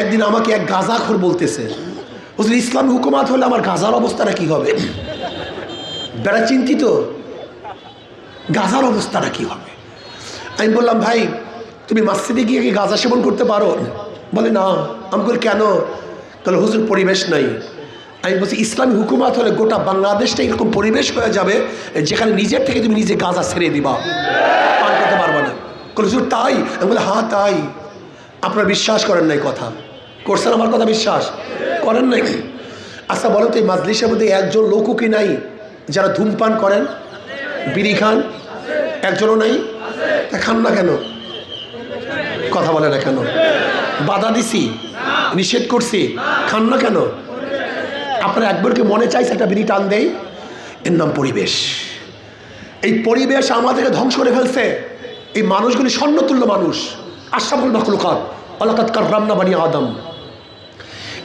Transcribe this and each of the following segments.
একদিন আমাকে এক গাঁজাখোর বলতেছে, বুঝলি ইসলামী হুকুমাত হলে আমার গাঁজার অবস্থাটা কি হবে? বেড়া চিন্তিত, গাঁজার অবস্থাটা কি হবে? আমি বললাম, ভাই তুমি মসজিদে গিয়ে কি গাঁজা সেবন করতে পারো? বলে না। আমি বলি কেন? তাহলে হুজুর পরিবেশ নাই। আমি বলছি ইসলামী হুকুমাত হলে গোটা বাংলাদেশটা এরকম পরিবেশ হয়ে যাবে যেখানে নিজের থেকে তুমি নিজে গাঁজা ছেড়ে দিবা, পান করতে পারবা না। হুজুর তাই? আমি বলি হ্যাঁ তাই। আপনারা বিশ্বাস করেন নাই কথা, করছেন আমার কথা বিশ্বাস করেন নাই? আচ্ছা বলো তো এই মাজলিসের মধ্যে একজন লোকও কি নাই যারা ধূমপান করেন, বিড়ি খান? একজনও নাই? তা খান না কেন? কথা বলে না কেন? বাধা দিছি, নিষেধ করছি, খান না কেন? আপনার একবারকে মনে চাইছে একটা বিড়ি টান দেয়? এর নাম পরিবেশ। এই পরিবেশ আমাদেরকে ধ্বংস করে ফেলছে। এই মানুষগুলি স্বর্ণতুল্য মানুষ, আশরাফুল মাখলুকাত, ওয়ালাকাদ কাররামনা বানি আদম।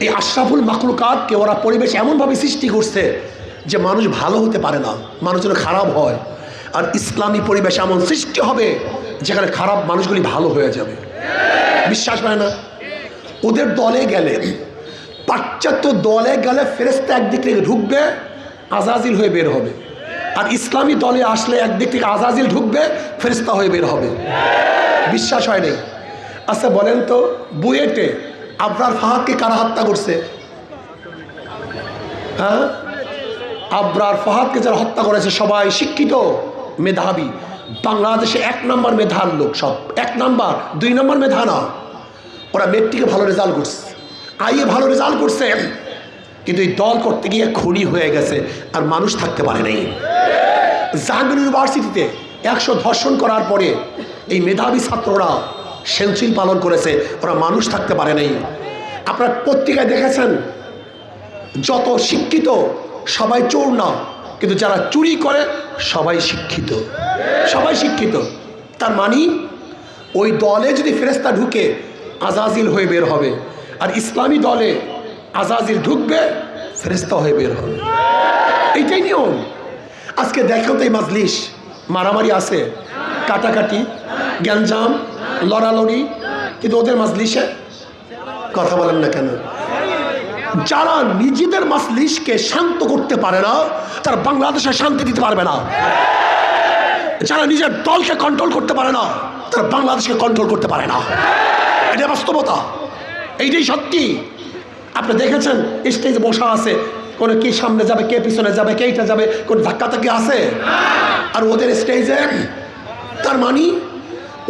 এই আশরাফুল মাখলুকাতকে ওরা পরিবেশ এমনভাবে সৃষ্টি করছে যে মানুষ ভালো হতে পারে না, মানুষ যেন খারাপ হয়। আর ইসলামী পরিবেশ এমন সৃষ্টি হবে যেখানে খারাপ মানুষগুলি ভালো হয়ে যাবে। বিশ্বাস হয় না? ওদের দলে গেলে, পাশ্চাত্য দলে গেলে ফেরেশতা একদিক থেকে ঢুকবে, আজাজিল হয়ে বের হবে। আর ইসলামী দলে আসলে একদিক থেকে আজাজিল ঢুকবে, ফেরেশতা হয়ে বের হবে। বিশ্বাস হয় নাই? আচ্ছা বলেন তো, বুয়েটে আবরার ফাহাদকে কারা হত্যা করছে? হ্যাঁ, আবরার ফাহাদকে যারা হত্যা করেছে সবাই শিক্ষিত, মেধাবী, বাংলাদেশে 1 নম্বর মেধার লোক, সব 1 নম্বর, 2 নম্বর মেধা না। ওরা মেট্রিকে ভালো রেজাল্ট করছে, আইএ ভালো রেজাল্ট করছে, কিন্তু এই দল করতে গিয়ে খুনি হয়ে গেছে, আর মানুষ থাকতে পারে নাই। জাহাঙ্গীর ইউনিভার্সিটিতে 100 ধর্ষণ করার পরে এই মেধাবী ছাত্ররা সেঞ্চুরি পালন করেছে, ওরা মানুষ থাকতে পারে নাই। আপনার পত্রিকায় দেখেছেন যত শিক্ষিত সবাই চোর না, কিন্তু যারা চুরি করে সবাই শিক্ষিত, সবাই শিক্ষিত। তার মানে ওই দলে যদি ফেরেশতা ঢুকে আজাজিল হয়ে বের হবে, আর ইসলামী দলে আজাজিল ঢুকবে ফেরেশতা হয়ে বের হবে। এইটাই নিয়ম। আজকে দেখো তো এই মাজলিস, মারামারি আছে, কাটাকাটি, গ্যাঞ্জাম, লড়ালড়ি, কিন্তু ওদের মাজলিসে কথা বলেন না কেন? যারা নিজেদের মাজলিসকে শান্ত করতে পারে না তারা বাংলাদেশে শান্তি দিতে পারবে না। যারা নিজের দলকে কন্ট্রোল করতে পারে না তারা বাংলাদেশকে কন্ট্রোল করতে পারে না। এটা বাস্তবতা, এইটাই সত্যি। আপনি দেখেছেন স্টেজে বসা আছে, কোনো কে সামনে যাবে, কে পিছনে যাবে, কে এইটা যাবে, কোন ধাক্কাধাক্কি আছে? আর ওদের স্টেজে, তার মানে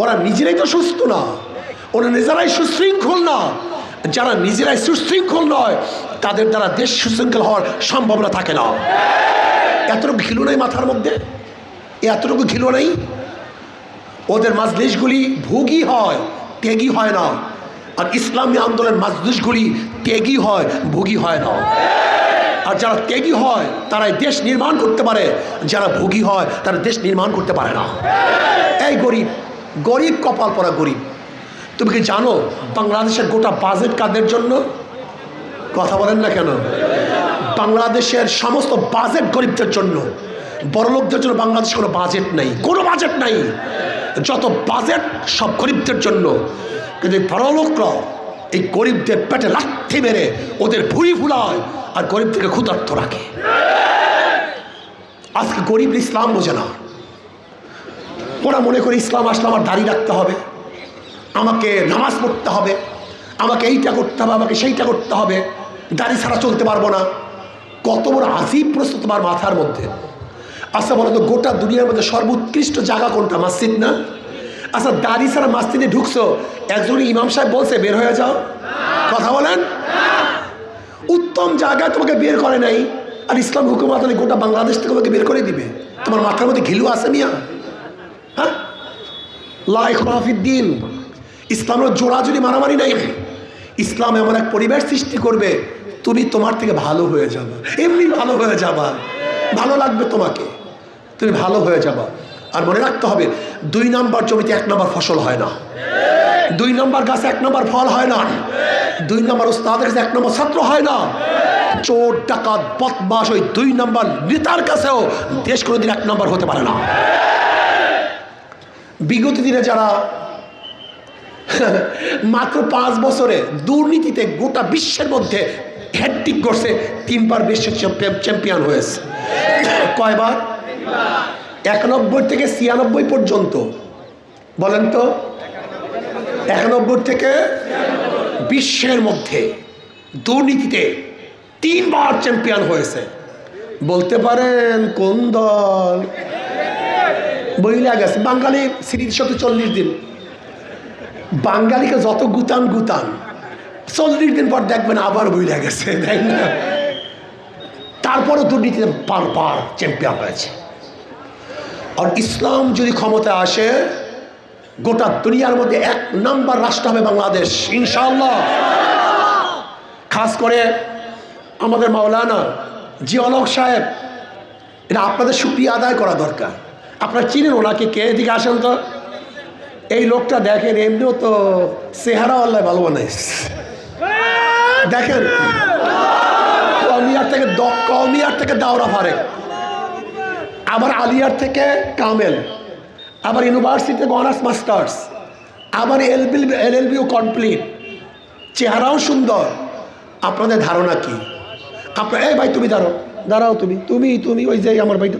ওরা নিজেরাই তো সুস্থ না, ওরা নিজেরাই সুশৃঙ্খল না। যারা নিজেরাই সুশৃঙ্খল নয় তাদের দ্বারা দেশ সুশৃঙ্খল হওয়ার সম্ভাবনা থাকে না। এতটুকু ঘিলু নাই মাথার মধ্যে, এতটুকু ঘিলু নাই। ওদের মাজলিসগুলি ভোগী হয়, ত্যাগী হয় না। আর ইসলামী আন্দোলনের মাজলিসগুলি ত্যাগী হয়, ভোগী হয় না। আর যারা ত্যাগী হয় তারাই দেশ নির্মাণ করতে পারে, যারা ভোগী হয় তারা দেশ নির্মাণ করতে পারে না। এই গরিব, গরিব কপাল পরা গরিব। তুমি কি জানো বাংলাদেশের গোটা বাজেট কাদের জন্য? কথা বলেন না কেন? বাংলাদেশের সমস্ত বাজেট গরিবদের জন্য, বড়লোকদের জন্য বাংলাদেশে কোনো বাজেট নেই, কোনো বাজেট নাই। যত বাজেট সব গরিবদের জন্য। কিন্তু বড়লোকরা এই গরিবদের পেটে লাথি মেরে ওদের ভুঁড়ি ফুলায় আর গরিবদেরকে ক্ষুধার্ত রাখে। আজকে গরিব ইসলাম বোঝে না। ওরা মনে করে ইসলাম আসলে আমার দাড়ি রাখতে হবে, আমাকে নামাজ পড়তে হবে, আমাকে এইটা করতে হবে, আমাকে সেইটা করতে হবে, দাড়ি ছাড়া চলতে পারবো না। কত বড় আজীব প্রশ্ন তোমার মাথার মধ্যে। আচ্ছা বলো তো, গোটা দুনিয়ার মধ্যে সর্বোৎকৃষ্ট জায়গা কোনটা? মসজিদ না? আচ্ছা দাড়ি ছাড়া মসজিদে ঢুকছো, একজন ইমাম সাহেব বলছে বের হয়ে যাও? কথা বলেন। উত্তম জায়গায় তোমাকে বের করে নাই, আর ইসলাম হুকুমাত গোটা বাংলাদেশ থেকে তোমাকে বের করে দিবে। তোমার মাথার মধ্যে ঘিলু আছে মিয়া? হ্যাঁ, লা ইখরাহা ফিদ্দীন। ইসলামের জোড়া যদি মারামারি নাই, ইসলাম এমন এক পরিবেশ সৃষ্টি করবে তুমি তোমার থেকে ভালো হয়ে যাবে, এমনি ভালো হয়ে যাবা, ভালো লাগবে তোমাকে, তুমি ভালো হয়ে যাবা। আর মনে রাখতে হবে 2 নম্বর জমিতে 1 নম্বর ফসল হয় না, 2 নম্বর গাছে 1 নম্বর ফল হয় না, 2 নম্বর ওস্তাদের কাছে 1 নম্বর ছাত্র হয় না। চোর ডাকাত বদমাশ ওই 2 নম্বর নেতার কাছেও দেশ কোনোদিন 1 নম্বর হতে পারে না। বিগত দিনে যারা মাত্র 5 বছরে দুর্নীতিতে গোটা বিশ্বের মধ্যে হ্যাট্রিক করছে, 3বার বিশ্ব চ্যাম্পিয়ন হয়েছে। কয়বার? 91 থেকে 96 পর্যন্ত। বলেন তো, 91 থেকে বিশ্বের মধ্যে দুর্নীতিতে 3বার চ্যাম্পিয়ন হয়েছে। বলতে পারেন কোন দল? বইলা গেছে বাঙালি স্মৃতির সাথে 40 দিন। বাঙালিকে যত গুতান 40 দিন পর দেখবেন আবার বইলা গেছে, তাই না? তারপরও দুর্নীতিতে বারবার চ্যাম্পিয়ন হয়েছে। আর ইসলাম যদি ক্ষমতায় আসে, গোটা দুনিয়ার মধ্যে 1 নাম্বার রাষ্ট্র হবে বাংলাদেশ, ইনশাআল্লাহ। খাস করে আমাদের মাওলানা জিয়াউল হক সাহেব, এটা আপনাদের শুকরিয়া আদায় করা দরকার। আপনারা চিনেন ওনাকে? কে? এদিকে আসেন তো। এই লোকটা দেখেন, এমনিও তো চেহারা আল্লাহ ভালো বানাইছে। দেখেন, কওমিয়ার থেকে দাওরা ফারেক, আবার আলিয়ার থেকে কামেল, আবার ইউনিভার্সিটি থেকে অনার্স মাস্টার্স, আবার LLBও কমপ্লিট, চেহারাও সুন্দর। আপনাদের ধারণা কি? আপনার এই ভাই তুমি দাঁড়াও, তুমি ওই যে আমার ভাইটা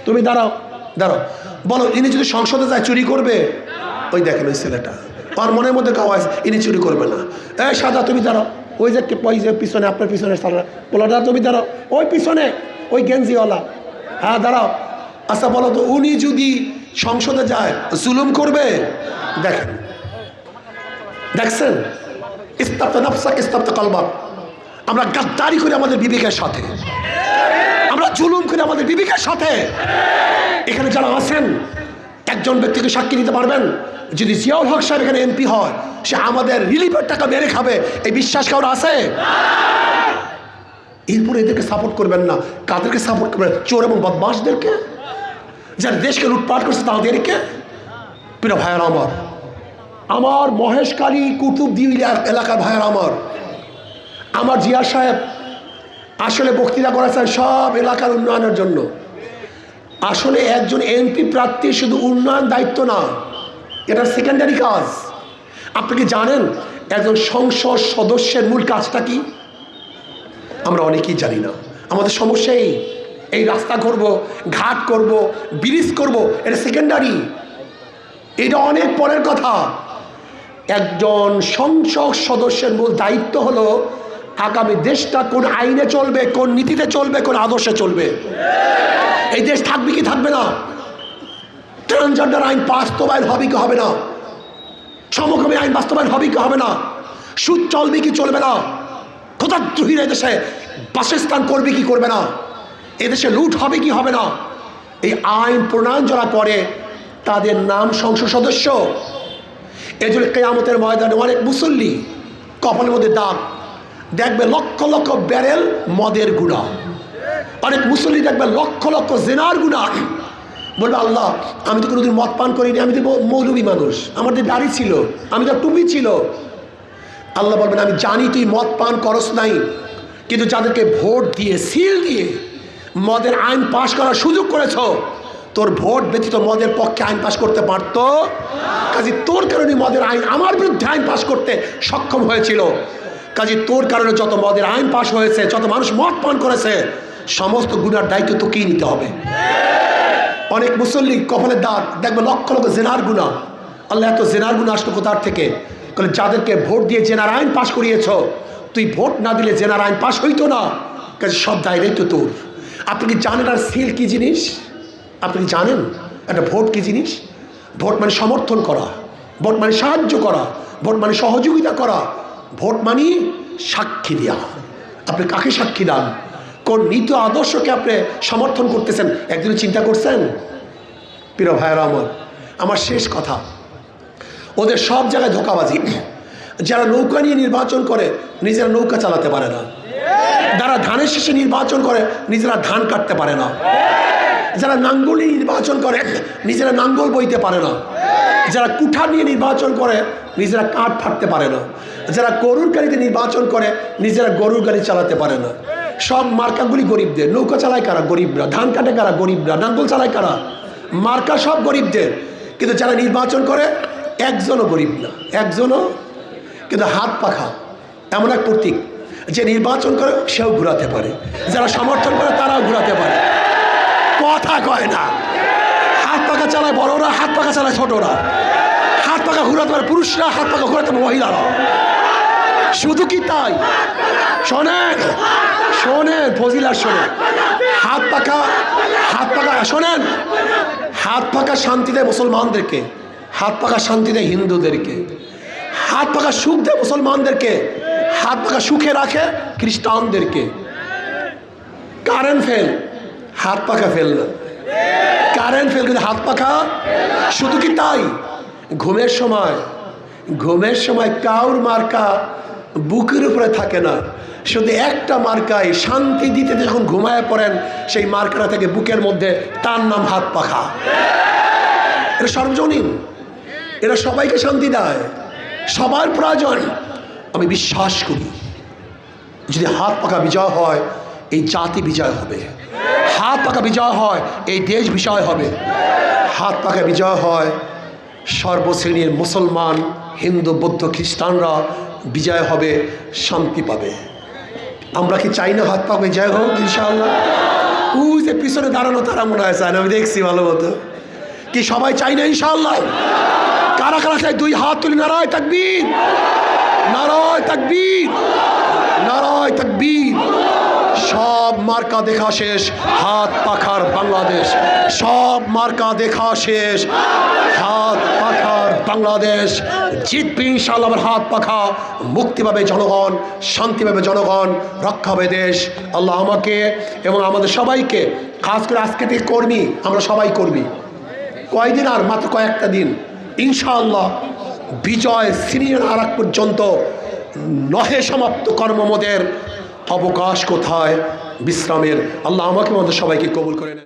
তুমি দাঁড়াও। বলো, ইনি যদি সংসদে যায় চুরি করবে? ওই দেখেন ওই ছেলেটা, আর মনের মধ্যে কাওয়াজ, ইনি চুরি করবে না। এই সাদা তুমি দাঁড়াও, ওই যে পিছনে, আপনার পিছনে বলা, তুমি দাঁড়াও, ওই পিছনে ওই গেঞ্জিওয়ালা, হ্যাঁ দাঁড়াও। আচ্ছা বলো তো, উনি যদি সংসদে যায় জুলুম করবে? দেখছেন? ইস্তাবতা নাফসাক ইস্তাবতা কলবাক। আমরা গাদ্দারি করি আমাদের বিবেকের সাথে, আমরা জুলুম করি আমাদের বিবেকের সাথে। এখানে যারা আছেন, একজন ব্যক্তিকে সাক্ষী দিতে পারবেন, যদি জিয়াউল হক সাহেব এখানে MP হয়, সে আমাদের রিলিফের টাকা মেরে খাবে, এই বিশ্বাস কারো আছে? এরপরে এদেরকে সাপোর্ট করবেন না। কাদেরকে সাপোর্ট করবেন? চোর এবং বদমাশদেরকে, যারা দেশকে লুটপাট করছে তাদেরকে। প্রিয় ভাইয়ার আমার মহেশখালী কুতুবদিউ এলাকার ভাইয়ার আমার জিয়া সাহেব আসলে বক্তৃতা করেছেন সব এলাকার উন্নয়নের জন্য। আসলে একজন MP প্রার্থী শুধু উন্নয়ন দায়িত্ব না, এটা সেকেন্ডারি কাজ। আপনি কি জানেন একজন সংসদ সদস্যের মূল কাজটা কি? আমরা অনেকেই জানি না। আমাদের সমস্যা এই রাস্তা করব, ঘাট করব, ব্রিজ করব, এটা সেকেন্ডারি, এটা অনেক পরের কথা। একজন সংসদ সদস্যের মূল দায়িত্ব হলো আগামী দেশটা কোন আইনে চলবে, কোন নীতিতে চলবে, কোন আদর্শে চলবে। এই দেশ থাকবে কি থাকবে না, ট্রান্সজেন্ডার আইন বাস্তবায়ন হবে কি হবে না, সমকামী আইন বাস্তবায়ন হবে কি হবে না, সুদ চলবে কি চলবে না, খোদাদ্রোহীরা এদেশে বাসস্থান করবে কি করবে না, এদেশে লুট হবে কি হবে না। এই আইন প্রণয়ন যারা করে তাদের নাম সংসদ সদস্য। এই জন্য কিয়ামতের ময়দানে অনেক মুসল্লি কপালের মধ্যে দাগ দেখবে, লক্ষ লক্ষ ব্যারেল মদের গুণা। অনেক মুসল্লি দেখবে লক্ষ লক্ষ জেনার গুণা। বলবে আল্লাহ, আমি তো কোনোদিন মদ পান করিনি, আমি তো মৌলবী মানুষ, আমাদের দাড়ি ছিল, আমি তো টুপি ছিল। আল্লাহ বলবেন, আমি জানি তুই মদ পান করস নাই, কিন্তু যাদেরকে ভোট দিয়ে সিল দিয়ে মদের আইন পাশ করার সুযোগ করেছ, তোর ভোট ব্যতীত মদের পক্ষে আইন পাশ করতে পারতো। কাজে তোর কারণে মদের আইন আমার বিরুদ্ধে আইন পাশ করতে সক্ষম হয়েছিল। কাজে তোর কারণে যত মদের আইন পাশ হয়েছে, যত মানুষ মদ পান করেছে, সমস্ত গুনার দায়িত্ব তোকেই নিতে হবে। অনেক মুসল্লি কপালের দাগ দেখবে লক্ষ লক্ষ জেনার গুণা। আল্লাহ, এত জেনার গুণা আসলো কোথার থেকে? বলে যাদেরকে ভোট দিয়ে জেনার আইন পাশ করিয়েছ, তুই ভোট না দিলে জেনার আইন পাশ হইতো না। কাজে সব দায়িত্ব তো তোর। আপনি কি জানেন আর সিল কি জিনিস? আপনি কি জানেন একটা ভোট কি জিনিস? ভোট মানে সমর্থন করা, ভোট মানে সাহায্য করা, ভোট মানে সহযোগিতা করা, ভোট মানে সাক্ষী দেওয়া। আপনি কাকে সাক্ষী দেন? কোন নীতি আদর্শকে আপনি সমর্থন করতেছেন, একদিনও চিন্তা করছেন? প্রিয় ভাইয়েরা আমার শেষ কথা, ওদের সব জায়গায় ধোঁকাবাজি। যারা নৌকা নিয়ে নির্বাচন করে নিজেরা নৌকা চালাতে পারে না, যারা ধানের শেষে নির্বাচন করে নিজেরা ধান কাটতে পারে না, যারা নাঙ্গল নিয়ে নির্বাচন করে নিজেরা নাঙ্গল বইতে পারে না, যারা কুঠার নিয়ে নির্বাচন করে নিজেরা কাঠ ফাটতে পারে না, যারা গরুর গাড়িতে নির্বাচন করে নিজেরা গরুর গাড়ি চালাতে পারে না। সব মার্কাগুলি গরিবদের। নৌকা চালায় কারা? গরিবরা। ধান কাটে কারা? গরিবরা। নাঙ্গল চালায় কারা? মার্কা সব গরিবদের। কিন্তু যারা নির্বাচন করে একজনও গরিব না, একজনও। কিন্তু হাত পাখা এমন এক প্রতীক, যে নির্বাচন করে সেও ঘুরাতে পারে, যারা সমর্থন করে তারাও ঘুরাতে পারে, কথা কয় না। হাত পাখা চালায় বড়রা, হাত পাখা চালায় ছোটরা। হাত পাখা ঘুরাতে পারে পুরুষরা, হাত পাখা ঘুরাতে পারে মহিলারা। শুধু কি তাই, শোনেন শোনেন ফজিলাত শোনেন, হাত পাখা শোনেন, হাত পাখা শান্তি দেয় মুসলমানদেরকে, হাত পাখা শান্তি দেয় হিন্দুদেরকে, হাত পাখা সুখ দেয় মুসলমানদেরকে, হাত পাখা সুখে রাখে খ্রিস্টানদেরকে। কারেন্ট ফেল, হাত পাখা ফেল না, কারেন্ট ফেল কিন্তু হাত পাখা। শুধু কি তাই, ঘুমের সময় কাউর মার্কা বুকের উপরে থাকে না, শুধু একটা মার্কায় শান্তি দিতে যখন ঘুমায় পড়েন, সেই মার্কাটা থেকে বুকের মধ্যে, তার নাম হাত পাখা। এটা সর্বজনীন, এটা সবাইকে শান্তি দেয়, সবার প্রয়োজন। আমি বিশ্বাস করি যদি হাত পাখা বিজয় হয়, এই জাতি বিজয় হবে। হাত পাখা বিজয় হয়, এই দেশ বিজয় হবে। হাত পাখা বিজয় হয়, সর্বশ্রেণীর মুসলমান, হিন্দু, বৌদ্ধ, খ্রিস্টানরা বিজয় হবে, শান্তি পাবে। আমরা কি চাই না হাত পাখা বিজয় হোক ইনশাআল্লাহ? ওই যে পিছনে দাঁড়ানো তারা মনে হয় চায় না, আমি দেখছি ভালো মতো। কি সবাই চাই না ইনশাআল্লাহ? কারা কারা চাই? দুই হাত তুলি, নারায়ে তাকবীর, নারায়ে তাকবীর, নারায়ে তাকবীর। সব মার্কা দেখা শেষ, হাত পাখার বাংলাদেশ। সব মার্কা দেখা শেষ, হাত পাখার বাংলাদেশ জিতবে ইনশাআল্লাহ। হাত পাখা, মুক্তি পাবে জনগণ, শান্তি পাবে জনগণ, রক্ষা হবে দেশ। আল্লাহ আমাকে এবং আমাদের সবাইকে, খাস করে আজকে থেকে কর্মী, আমরা সবাই কর্মী। কয়দিন আর, মাত্র কয়েকটা দিন, ইনশাআল্লাহ বিজয় সিনিয়র আর এক পর্যন্ত নহে সমাপ্ত কর্মমোদের অবকাশ কোথায়, বিশ্রামের। আল্লাহ আমাকে আমাদের সবাইকে কবুল করে নেন।